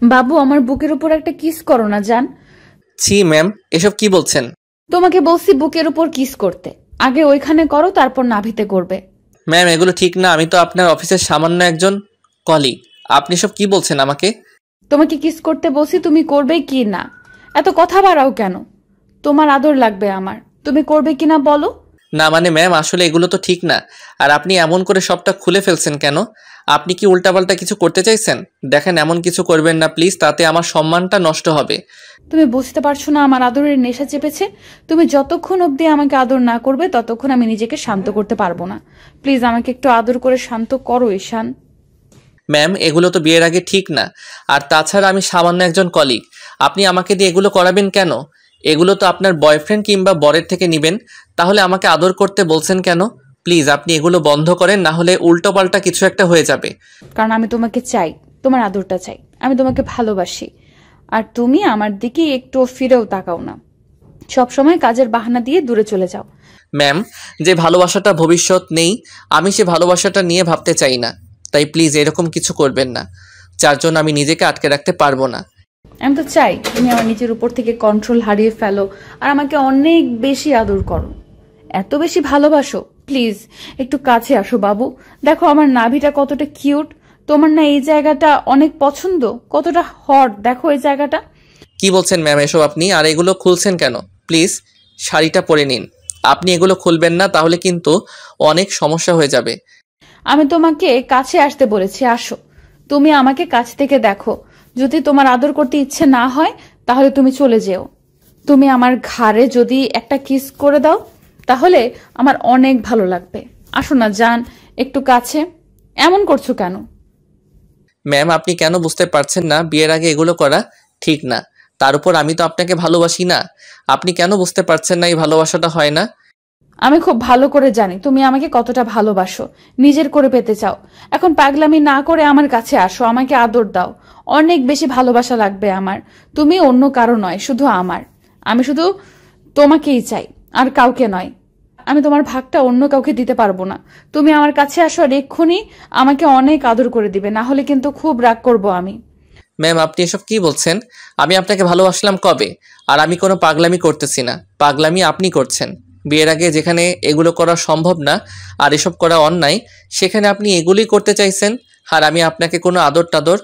বাবু, আমার বুকের উপর একটা কিস করো না জান। ছি ম্যাম, এসব কি বলছেন? তোমাকে বলছি বুকের উপর কিস করতে, আগে ওইখানে করো, তারপর নাভিতে করবে। ম্যাম এগুলো ঠিক না, আমি তো আপনার অফিসের সামান্য একজন কলিগ। আপনি সব কি বলছেন আমাকে? তোমাকে কিস করতে বলছি, তুমি করবে কি না? এত কথা বাড়াও কেন? তোমার আদর লাগবে আমার, তুমি করবে কিনা বলো। না মানে ম্যাম, আসলে এগুলো তো ঠিক না। আর আপনি এমন করে সবটা খুলে ফেলছেন কেন? আপনি কি উল্টাপাল্টা কিছু করতে চাইছেন? দেখেন, এমন কিছু করবেন না প্লিজ, তাতে আমার সম্মানটা নষ্ট হবে। তুমি বুঝতে পারছো না আমার আদরের নেশা চেপেছে? তুমি যতক্ষণ অবধি আমাকে আদর না করবে ততক্ষণ আমি নিজেকে শান্ত করতে পারবো না। প্লিজ আমাকে একটু আদর করে শান্ত করো ঈশান। ম্যাম এগুলো তো বিয়ের আগে ঠিক না। আর তাছাড়া আমি সামান্য একজন কলিগ, আপনি আমাকে দিয়ে এগুলো করাবেন কেন? এগুলো তো আপনার বয়ফ্রেন্ড কিংবা বরের থেকে নেবেন, তাহলে আমাকে আদর করতে বলছেন কেন? প্লিজ আপনি এগুলো বন্ধ করেন, না হলে উল্টোপাল্টা কিছু একটা হয়ে যাবে। কারণ আমি তোমাকে চাই, তোমার আদরটা চাই, আমি তোমাকে ভালোবাসি। আর তুমি আমার দিকে একটু ফিরেও তাকাও না, সবসময় কাজের বাহানা দিয়ে দূরে চলে যাও। ম্যাম, যে ভালোবাসাটা ভবিষ্যৎ নেই, আমি সে ভালোবাসাটা নিয়ে ভাবতে চাই না। তাই প্লিজ এরকম কিছু করবেন না, যার জন্য আমি নিজেকে আটকে রাখতে পারবো না। আমি তো চাই তুমি আমার নিজের উপর থেকে কন্ট্রোল হারিয়ে ফেলো আর আমাকে অনেক বেশি আদর করো, এত বেশি ভালোবাসো। প্লিজ একটু কাছে আসো বাবু, দেখো আমার নাভিটা কতটা কিউট। তোমার না এই জায়গাটা অনেক পছন্দ, কতটা হট, দেখো এই জায়গাটা। কি বলছেন ম্যাম এসব আপনি? আর এগুলো খুলছেন কেন? প্লিজ শাড়িটা পরে নিন। আপনি এগুলো খুলবেন না, তাহলে কিন্তু অনেক সমস্যা হয়ে যাবে। আমি তোমাকে কাছে আসতে বলেছি, আসো। তুমি আমাকে কাছ থেকে দেখো, যদি তোমার আদর করতে ইচ্ছে না হয় তাহলে তুমি চলে যেও। তুমি আমার ঘাড়ে যদি একটা কিস করে দাও তাহলে আমার অনেক ভালো লাগবে। আসো না জান, একটু কাছে। এমন করছো কেন? ম্যাম আপনি কেন বুঝতে পারছেন না বিয়ের আগে এগুলো করা ঠিক না? তার উপর আমি তো আপনাকে ভালোবাসি না। আপনি কেন বুঝতে পারছেন না এই ভালোবাসাটা হয় না? আমি খুব ভালো করে জানি তুমি আমাকে কতটা ভালোবাসো, নিজের করে পেতে চাও। এখন পাগলামি না করে আমার কাছে আসো, আমাকে আদর দাও। অনেক বেশি ভালোবাসা লাগবে আমার। তুমি অন্য কারো নয়, শুধু আমার। আমি শুধু তোমাকেই চাই, আর কাউকে নয়। আমি তোমার ভাগটা অন্য কাউকে দিতে পারবো না। তুমি আমার কাছে আসো আর এক্ষুনি আমাকে অনেক আদর করে দিবে, না হলে কিন্তু খুব রাগ করবো আমি। ম্যাম আপনি এসব কি বলছেন? আমি আপনাকে ভালোবাসলাম কবে? আর আমি কোনো পাগলামি করতেছি না, পাগলামি আপনি করছেন। বিয়ের আগে যেখানে এগুলো করা সম্ভব না আর এসব করা অন্যায়, সেখানে আপনি এগুলোই করতে চাইছেন। আর আমি আপনাকে কোনো আদর টাদর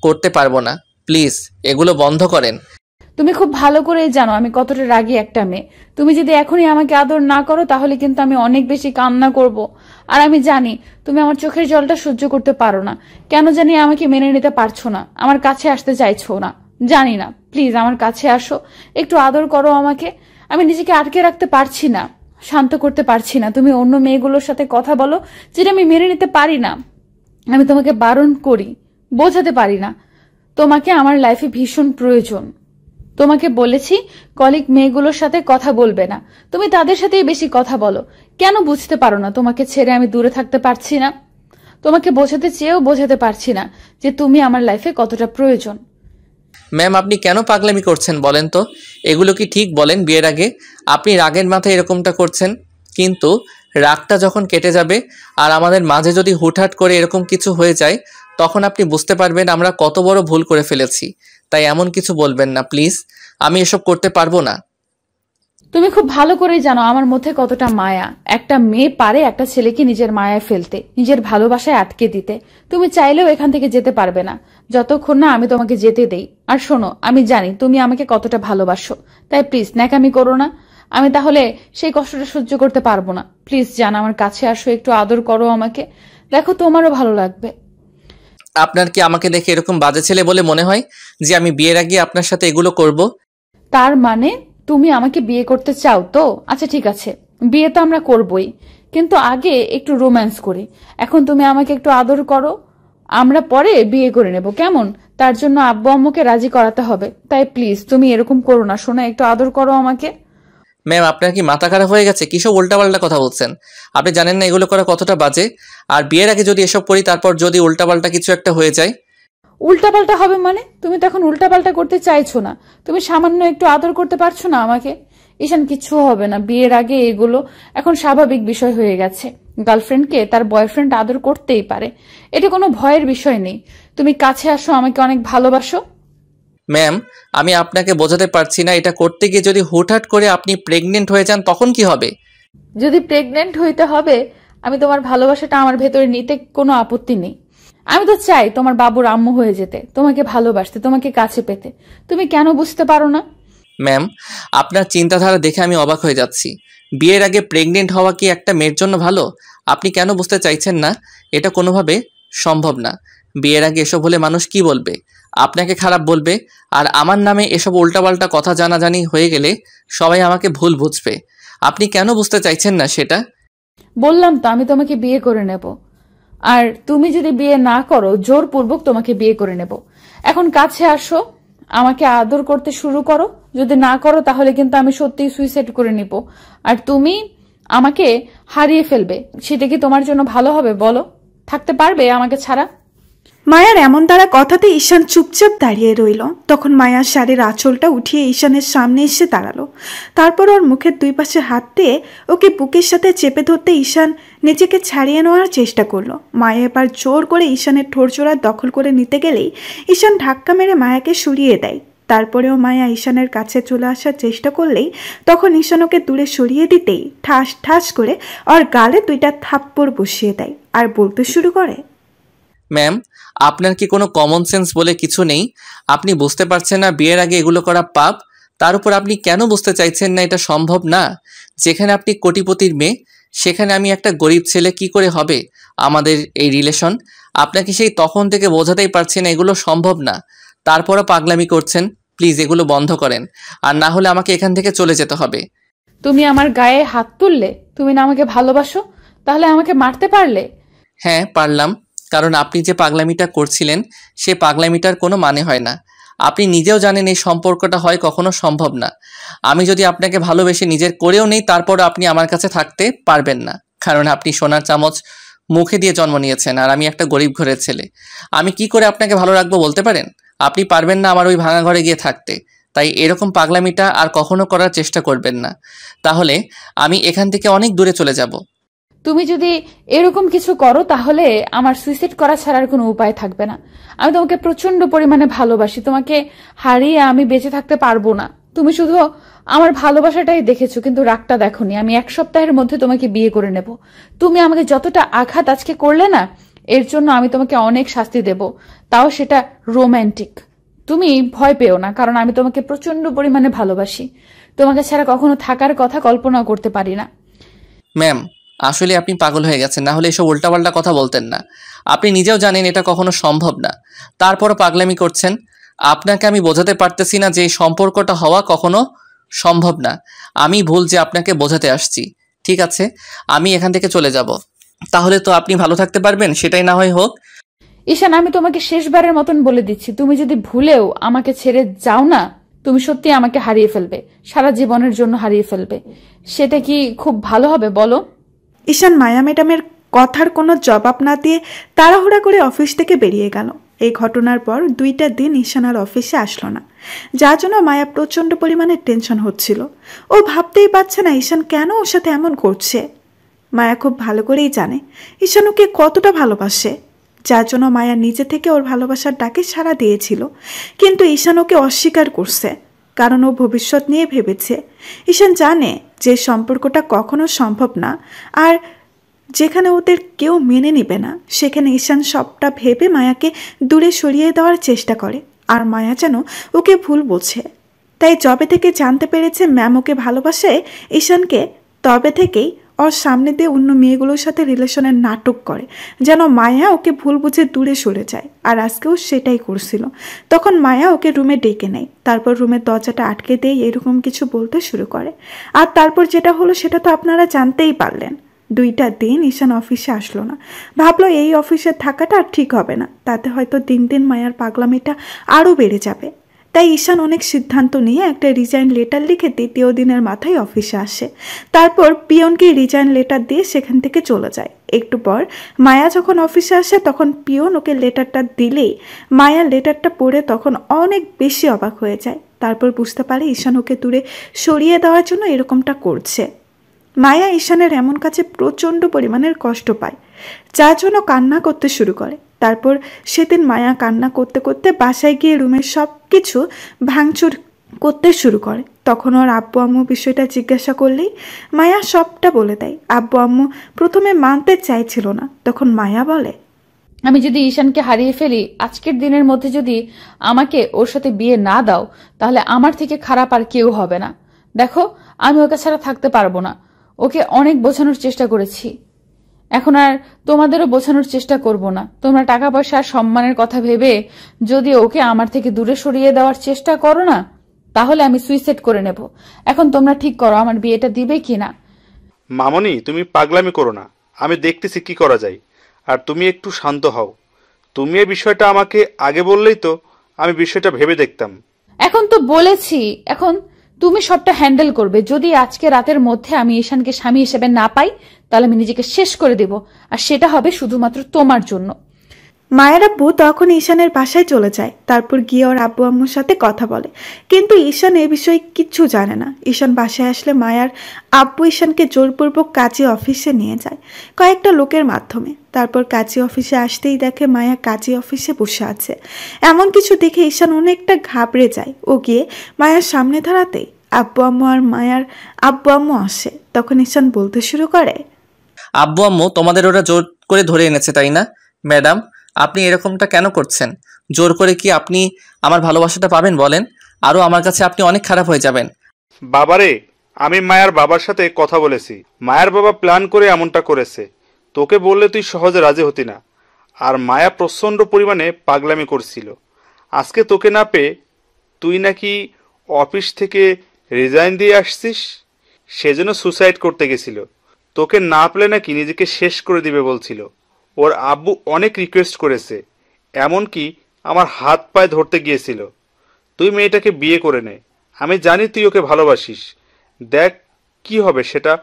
করতে পারবো না। প্লিজ এগুলো বন্ধ করেন। তুমি খুব ভালো করেই জানো আমি কতটা রাগী একটা মেয়ে। তুমি যদি এখনই আমাকে আদর না করো তাহলে কিন্তু আমি অনেক বেশি কান্না করব। আর আমি জানি তুমি আমার চোখের জলটা সহ্য করতে পারো না। কেন জানি আমাকে মেনে নিতে পারছো না, আমার কাছে আসতে চাইছো না, জানি না। প্লিজ আমার কাছে আসো, একটু আদর করো আমাকে। আমি নিজেকে আটকে রাখতে পারছি না, শান্ত করতে পারছি না। তুমি অন্য মেয়েগুলোর সাথে কথা বলো, যেটা আমি মেনে নিতে পারি না। আমি তোমাকে বারণ করি, বোঝাতে পারি না। তোমাকে আমার লাইফে ভীষণ প্রয়োজন। তোমাকে বলেছি কলিগ মেয়েগুলোর সাথে কথা বলবে না, তুমি তাদের সাথেই বেশি কথা বলো। কেন বুঝতে পারো না তোমাকে ছেড়ে আমি দূরে থাকতে পারছি না? তোমাকে বোঝাতে চেয়েও বোঝাতে পারছি না যে তুমি আমার লাইফে কতটা প্রয়োজন। ম্যাম আপনি কেন পাগলামি করছেন বলেন তো? এগুলো কি ঠিক বলেন? বিয়ের আগে আপনি রাগের মাথায় এরকমটা করছেন, কিন্তু রাগটা যখন কেটে যাবে আর আমাদের মাঝে যদি হুটহাট করে এরকম কিছু হয়ে যায়, তখন আপনি বুঝতে পারবেন আমরা কত বড় ভুল করে ফেলেছি। তাই এমন কিছু বলবেন না প্লিজ, আমি এসব করতে পারবো না। তুমি খুব ভালো করেই জানো আমার মধ্যে কতটা মায়া। একটা মেয়ে পারে একটা ছেলেকে নিজের মায়ায় ফেলতে, নিজের ভালোবাসায় আটকে দিতে। তুমি চাইলেও এখান থেকে যেতে পারবে না যতক্ষণ না আমি তোমাকে যেতে দেই। আর শোনো, আমি জানি তুমি আমাকে কতটা ভালোবাসো, তাই প্লিজ ন্যাকামি করো না। আমি তাহলে সেই কষ্টটা সহ্য করতে পারবো না। প্লিজ জান, আমার কাছে আসো, একটু আদর করো আমাকে, দেখো তোমারও ভালো লাগবে। আপনার কি আমাকে দেখে এরকম বাজে ছেলে বলে মনে হয় যে আমি বিয়ের আগে আপনার সাথে এগুলো করব? তার মানে তুমি আমাকে বিয়ে করতে চাও তো? আচ্ছা ঠিক আছে, বিয়ে তো আমরা করবই, কিন্তু আগে একটু রোম্যান্স করি। এখন তুমি আমাকে একটু আদর করো, আমরা পরে বিয়ে করে নেব, কেমন? তার জন্য আব্বু আম্মুকে রাজি করাতে হবে। তাই প্লিজ তুমি এরকম করো না সোনা, একটু আদর করো আমাকে। ম্যাম আপনার কি মাথা খারাপ হয়ে গেছে? কিসব উল্টাপাল্টা কথা বলছেন? আপনি জানেন না এগুলো করা কতটা বাজে? আর বিয়ের আগে যদি এসব করি, তারপর যদি উল্টাপাল্টা কিছু একটা হয়ে যায়? উল্টাপাল্টা হবে মানে? তুমি তো এখন উল্টাপাল্টা করতে চাইছো না, তুমি সামান্য একটু আদর করতে পারছো না আমাকে। ঈশান, কিচ্ছু হবে না, বিয়ের আগে এগুলো এখন স্বাভাবিক বিষয় হয়ে গেছে। গার্লফ্রেন্ডকে তার বয়ফ্রেন্ড আদর করতেই পারে, এটা কোনো ভয়ের বিষয় নেই। তুমি কাছে আসো, আমাকে অনেক ভালোবাসো। ম্যাম, আমি আপনাকে বোঝাতে পারছি না, এটা করতে গিয়ে যদি হুটহাট করে আপনি প্রেগনেন্ট হয়ে যান তখন কি হবে? যদি প্রেগনেন্ট হইতে হবে, আমি তোমার ভালোবাসাটা আমার ভেতরে নিতে কোনো আপত্তি নেই। আমি তো চাই তোমার বাবুর আম্মু হয়ে যেতে, তোমাকে ভালোবাসতে, তোমাকে কাছে পেতে। তুমি কেন বুঝতে পারো না? ম্যাম, আপনার চিন্তাধারা দেখে আমি অবাক হয়ে যাচ্ছি। বিয়ের আগে প্রেগনেন্ট হওয়া কি একটা মেয়ের জন্য ভালো? আপনি কেন বুঝতে চাইছেন না? এটা কোনোভাবে সম্ভব না। বিয়ের আগে এসব হলে মানুষ কি বলবে? আপনাকে খারাপ বলবে। আর আমার নামে এসব উল্টাপাল্টা কথা জানাজানি হয়ে গেলে সবাই আমাকে ভুল বুঝবে। আপনি কেন বুঝতে চাইছেন না সেটা? বললাম তো আমি তোমাকে বিয়ে করে নেব। আর তুমি যদি বিয়ে না করো, জোরপূর্বক তোমাকে বিয়ে করে নেব। এখন কাছে আসো, আমাকে আদর করতে শুরু করো। যদি না করো তাহলে কিন্তু আমি সত্যিই সুইসাইড করে নিব। আর তুমি আমাকে হারিয়ে ফেলবে। সেটা কি তোমার জন্য ভালো হবে বলো? থাকতে পারবে আমাকে ছাড়া? মায়ার এমন দ্বারা কথাতে ঈশান চুপচাপ দাঁড়িয়ে রইল। তখন মায়ার শাড়ির আঁচলটা উঠিয়ে ঈশানের সামনে এসে দাঁড়ালো। তারপর ওর মুখের দুই পাশে হাত দিয়ে ওকে বুকের সাথে চেপে ধরতে ঈশান নিজেকে ছাড়িয়ে নেওয়ার চেষ্টা করলো। মায়া এবার জোর করে ঈশানের ঠোরজোড়া দখল করে নিতে গেলেই ঈশান ধাক্কা মেরে মায়াকে সরিয়ে দেয়। তারপরেও মায়া ঈশানের কাছে চলে আসার চেষ্টা করলেই তখন ঈশান ওকে দূরে সরিয়ে দিতেই ঠাস ঠাস করে ওর গালে দুইটা থাপ্পড় বসিয়ে দেয় আর বলতে শুরু করে, ম্যাম, আপনার কি কোনো কমন সেন্স বলে কিছু নেই? আপনি বুঝতে পারছেন না বিয়ের আগে এগুলো করা পাপ? তার উপর আপনি কেন বুঝতে চাইছেন না এটা সম্ভব না? যেখানে আপনি কোটিপতির মেয়ে, সেখানে আমি একটা গরিব ছেলে, কি করে হবে আমাদের এই রিলেশন? আপনাকে সেই তখন থেকে বোঝাতেই পারছি না এগুলো সম্ভব না, তারপরও পাগলামি করছেন। প্লিজ এগুলো বন্ধ করেন, আর না হলে আমাকে এখান থেকে চলে যেতে হবে। তুমি আমার গায়ে হাত তুললে? তুমি না আমাকে ভালোবাসো? তাহলে আমাকে মারতে পারলে? হ্যাঁ, পারলাম, কারণ আপনি যে পাগলামিটা করছিলেন সে পাগলামিটার কোনো মানে হয় না। আপনি নিজেও জানেন এই সম্পর্কটা হয় কখনো সম্ভব না। আমি যদি আপনাকে ভালোবেসে নিজের করেও নেই, তারপরও আপনি আমার কাছে থাকতে পারবেন না, কারণ আপনি সোনার চামচ মুখে দিয়ে জন্ম নিয়েছেন আর আমি একটা গরিব ঘরের ছেলে। আমি কি করে আপনাকে ভালো রাখবো বলতে পারেন? আপনি পারবেন না আমার ওই ভাঙা ঘরে গিয়ে থাকতে। তাই এরকম পাগলামিটা আর কখনো করার চেষ্টা করবেন না, তাহলে আমি এখান থেকে অনেক দূরে চলে যাব। তুমি যদি এরকম কিছু করো তাহলে আমার সুইসাইড করা ছাড়ার কোনো উপায় থাকবে না। আমি তোমাকে প্রচন্ড পরিমাণে ভালোবাসি। তোমাকে হারিয়ে আমি বেঁচে থাকতে পারবো না। তুমি শুধু আমার ভালোবাসাটাই দেখেছো, কিন্তু রাগটা দেখোনি। আমি 1 সপ্তাহের মধ্যে তোমাকে বিয়ে করে নেব। তুমি আমাকে যতটা আঘাত আজকে করলে না, এর জন্য আমি তোমাকে অনেক শাস্তি দেব, তাও সেটা রোমান্টিক। তুমি ভয় পেও না, কারণ আমি তোমাকে প্রচন্ড পরিমাণে ভালোবাসি। তোমাকে ছাড়া কখনো থাকার কথা কল্পনা করতে পারি না। ম্যাম, আসলে আপনি পাগল হয়ে গেছেন, না হলে এসব উল্টাপাল্টা কথা বলতেন না। আপনি নিজেও জানেন এটা কখনো সম্ভব না, তারপরও পাগলামি করছেন। আপনাকে আমি বোঝাতে পারতেছি না যে এই সম্পর্কটা হওয়া কখনো সম্ভব না। আমি ভুল যে আপনাকে বোঝাতে আসছি। ঠিক আছে, আমি এখান থেকে চলে যাব। তাহলে তো আপনি ভালো থাকতে পারবেন, সেটাই না হয় হোক। ঈশান, আমি তোমাকে শেষবারের মতন বলে দিচ্ছি, তুমি যদি ভুলেও আমাকে ছেড়ে যাও না, তুমি সত্যি আমাকে হারিয়ে ফেলবে, সারা জীবনের জন্য হারিয়ে ফেলবে। সেটা কি খুব ভালো হবে বলো? ঈশান মায়া ম্যাডামের কথার কোনো জবাব না দিয়ে তাড়াহুড়া করে অফিস থেকে বেরিয়ে গেল। এই ঘটনার পর 2টা দিন ঈশান আর অফিসে আসলো না, যার জন্য মায়া প্রচণ্ড পরিমাণে টেনশন হচ্ছিল। ও ভাবতেই পারছে না ঈশান কেন ওর সাথে এমন করছে। মায়া খুব ভালো করেই জানে ঈশান ওকে কতটা ভালোবাসে, যার জন্য মায়া নিজে থেকে ওর ভালোবাসার ডাকে সাড়া দিয়েছিল। কিন্তু ঈশান ওকে অস্বীকার করছে, কারণ ও ভবিষ্যৎ নিয়ে ভেবেছে। ঈশান জানে যে সম্পর্কটা কখনো সম্ভব না, আর যেখানে ওদের কেউ মেনে নেবে না সেখানে ঈশান সবটা ভেবে মায়াকে দূরে সরিয়ে দেওয়ার চেষ্টা করে। আর মায়া যেন ওকে ভুল বোঝে। তাই যবে থেকে জানতে পেরেছে ম্যাম ওকে ভালোবাসে ঈশানকে, তবে থেকেই ওর সামনে দিয়ে অন্য মেয়েগুলোর সাথে রিলেশনের নাটক করে, যেন মায়া ওকে ভুল বুঝে দূরে সরে যায়। আর আজকেও সেটাই করছিল। তখন মায়া ওকে রুমে ডেকে নেয়, তারপর রুমের দরজাটা আটকে দিয়ে এরকম কিছু বলতে শুরু করে। আর তারপর যেটা হলো সেটা তো আপনারা জানতেই পারলেন। 2টা দিন ঈশান অফিসে আসলো না। ভাবলো এই অফিসে থাকাটা আর ঠিক হবে না, তাতে হয়তো দিন দিন মায়ার পাগলামিটা আরও বেড়ে যাবে। তাই ঈশান অনেক সিদ্ধান্ত নিয়ে একটা রিজাইন লেটার লিখে 2য় দিনের মাথায় অফিসে আসে। তারপর পিয়নকে রিজাইন লেটার দিয়ে সেখান থেকে চলে যায়। একটু পর মায়া যখন অফিসে আসে তখন পিয়ন ওকে লেটারটা দিলেই মায়া লেটারটা পড়ে তখন অনেক বেশি অবাক হয়ে যায়। তারপর বুঝতে পারে ঈশান ওকে দূরে সরিয়ে দেওয়ার জন্য এরকমটা করছে। মায়া ঈশানের এমন কাছে প্রচণ্ড পরিমাণের কষ্ট পায়, যার জন্য কান্না করতে শুরু করে। তারপর সেদিন মায়া কান্না করতে করতে বাসায় গিয়ে রুমের সব কিছু ভাঙচুর করতে শুরু করে। তখন ওর আব্বু আম্মু বিষয়টা জিজ্ঞাসা করলেই মায়া সবটা বলে দেয়। আব্বু আম্মু প্রথমে মানতে চাইছিল না, তখন মায়া বলে, আমি যদি ঈশানকে হারিয়ে ফেলি, আজকের দিনের মধ্যে যদি আমাকে ওর সাথে বিয়ে না দাও, তাহলে আমার থেকে খারাপ আর কেউ হবে না। দেখো, আমি ওকে ছাড়া থাকতে পারবো না। ওকে অনেক বোঝানোর চেষ্টা করেছি, এখন আর তোমাদেরও বোঝানোর চেষ্টা করব না। তোমরা টাকা পয়সা আর সম্মানের কথা ভেবে যদি ওকে আমার থেকে দূরে সরিয়ে দেওয়ার চেষ্টা করো না, তাহলে আমি সুইসাইড করে নেব। এখন তোমরা ঠিক করো আমার বিয়েটা দিবে কিনা। মামনি, তুমি পাগলামি করো না, আমি দেখতেছি কি করা যায়। আর তুমি একটু শান্ত হও। তুমি এই বিষয়টা আমাকে আগে বললেই তো আমি বিষয়টা ভেবে দেখতাম। এখন তো বলেছি, এখন তুমি সবটা হ্যান্ডেল করবে। যদি আজকে রাতের মধ্যে আমি ঈশানকে স্বামী হিসেবে না পাই, তাহলে আমি নিজেকে শেষ করে দেব, আর সেটা হবে শুধুমাত্র তোমার জন্য। মায়ের আব্বু তখন ঈশানের বাসায় চলে যায়। তারপর গিয়ে ওর আব্বু আম্মুর সাথে কথা বলে, কিন্তু ঈশান এ বিষয়ে কিচ্ছু জানে না। ঈশান বাসায় আসলে মায়ার আব্বু ঈশানকে জোরপূর্বক কাজী অফিসে নিয়ে যায় কয়েকটা লোকের মাধ্যমে। তারপর কাজী অফিসে আসতেই দেখে মায়া কাজী অফিসে বসে আছে। এমন কিছু দেখে ঈশান অনেকটা ঘাবড়ে যায়। ও গিয়ে মায়ার সামনে দাঁড়াতেই আব্বু আম্মু আর মায়ার আব্বু আম্মু আসে। তখন ঈশান বলতে শুরু করে, আব্বু আম্মু তোমাদের ওরা জোর করে ধরে এনেছে, তাই না? ম্যাডাম, আপনি এরকমটা কেন করছেন? জোর করে কি আপনি আমার ভালোবাসাটা পাবেন বলেন? আরও আমার কাছে আপনি অনেক খারাপ হয়ে যাবেন। বাবারে, আমি মায়ার বাবার সাথে কথা বলেছি। মায়ার বাবা প্ল্যান করে এমনটা করেছে। তোকে বললে তুই সহজে রাজি হতি না। আর মায়া প্রচণ্ড পরিমাণে পাগলামি করছিল। আজকে তোকে না পেয়ে তুই নাকি অফিস থেকে রিজাইন দিয়ে আসছিস। সেজন্য সুসাইড করতে গেছিল। তোকে না পেলে নাকি নিজেকে শেষ করে দিবে বলছিল। ওর আব্বু অনেক রিকোয়েস্ট করেছে, এমনকি আমার হাত পায়ে ধরতে গিয়েছিল। তুই মেয়েটাকে বিয়ে করে নে। আমি জানি তুই ওকে ভালোবাসিস। দেখ কি হবে সেটা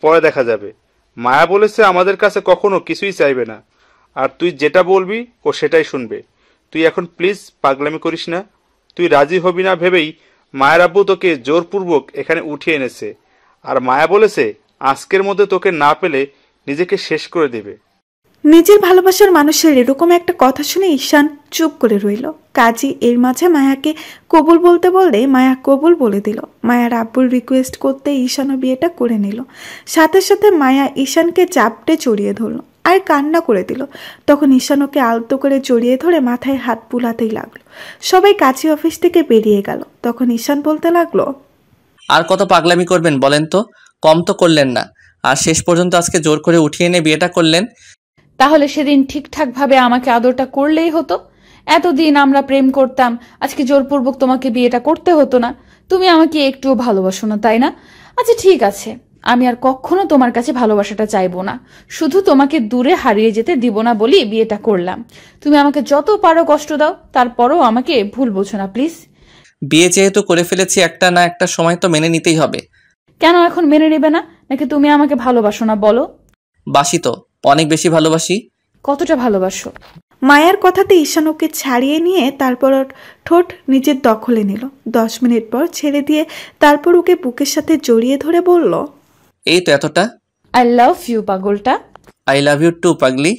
পরে দেখা যাবে। মায়া বলেছে আমাদের কাছে কখনো কিছুই চাইবে না, আর তুই যেটা বলবি ও সেটাই শুনবে। তুই এখন প্লিজ পাগলামি করিস না। তুই রাজি হবি না ভেবেই মায়ের আব্বু তোকে জোরপূর্বক এখানে উঠিয়ে এনেছে। আর মায়া বলেছে আজকের মধ্যে তোকে না পেলে নিজেকে শেষ করে দেবে। নিজের ভালোবাসার মানুষের এরকম একটা কথা শুনে ঈশান চুপ করে রইল। কাজী এর মাঝে মায়াকে কবুল বলতে বললে মায়া কবুল বলে দিল। মায়ার আব্বুর রিকোয়েস্ট করতে ঈশানও বিয়েটা করে নিল। সাথে সাথে মায়া ঈশানকে চাপটে জড়িয়ে ধরলো আর কান্না করে দিল। তখন ঈশান ওকে আলতো করে জড়িয়ে ধরে মাথায় হাত বুলাতেই লাগলো। সবাই কাজী অফিস থেকে বেরিয়ে গেল। তখন ঈশান বলতে লাগলো, আর কত পাগলামি করবেন বলেন তো? কম তো করলেন না, আর শেষ পর্যন্ত আজকে জোর করে উঠিয়ে এনে বিয়েটা করলেন। তাহলে সেদিন ঠিকঠাক ভাবে আমাকে আদরটা করলেই হতো। এতদিন আমরা প্রেম করতাম, আজকে জোরপূর্বক তোমাকে বিয়েটা করতে হতো না। তুমি আমাকে একটুও ভালোবাসো না, তাই না? আচ্ছা ঠিক আছে, আমি আর কখনো তোমার কাছে ভালোবাসাটা চাইবো না। শুধু তোমাকে দূরে হারিয়ে যেতে দিব না বলি বিয়েটা করলাম। তুমি আমাকে যত পারো কষ্ট দাও, তারপরও আমাকে ভুল বোঝো না প্লিজ। বিয়ে যেহেতু করে ফেলেছি, একটা না একটা সময় তো মেনে নিতেই হবে। কেন এখন মেনে নেবে না? নাকি তুমি আমাকে ভালোবাসো না? বলো। বাসি তো, অনেক বেশি ভালোবাসি। কতটা ভালোবাসো? মায়ার কথাতে ঈশান ওকে ছাড়িয়ে নিয়ে তারপর ওর ঠোঁট নিজের দখলে নিল। 10 মিনিট পর ছেড়ে দিয়ে তারপর ওকে বুকের সাথে জড়িয়ে ধরে বলল, এই তো এতটা। আই লাভ ইউ পাগলটা। আই লাভ ইউ টু পাগলি।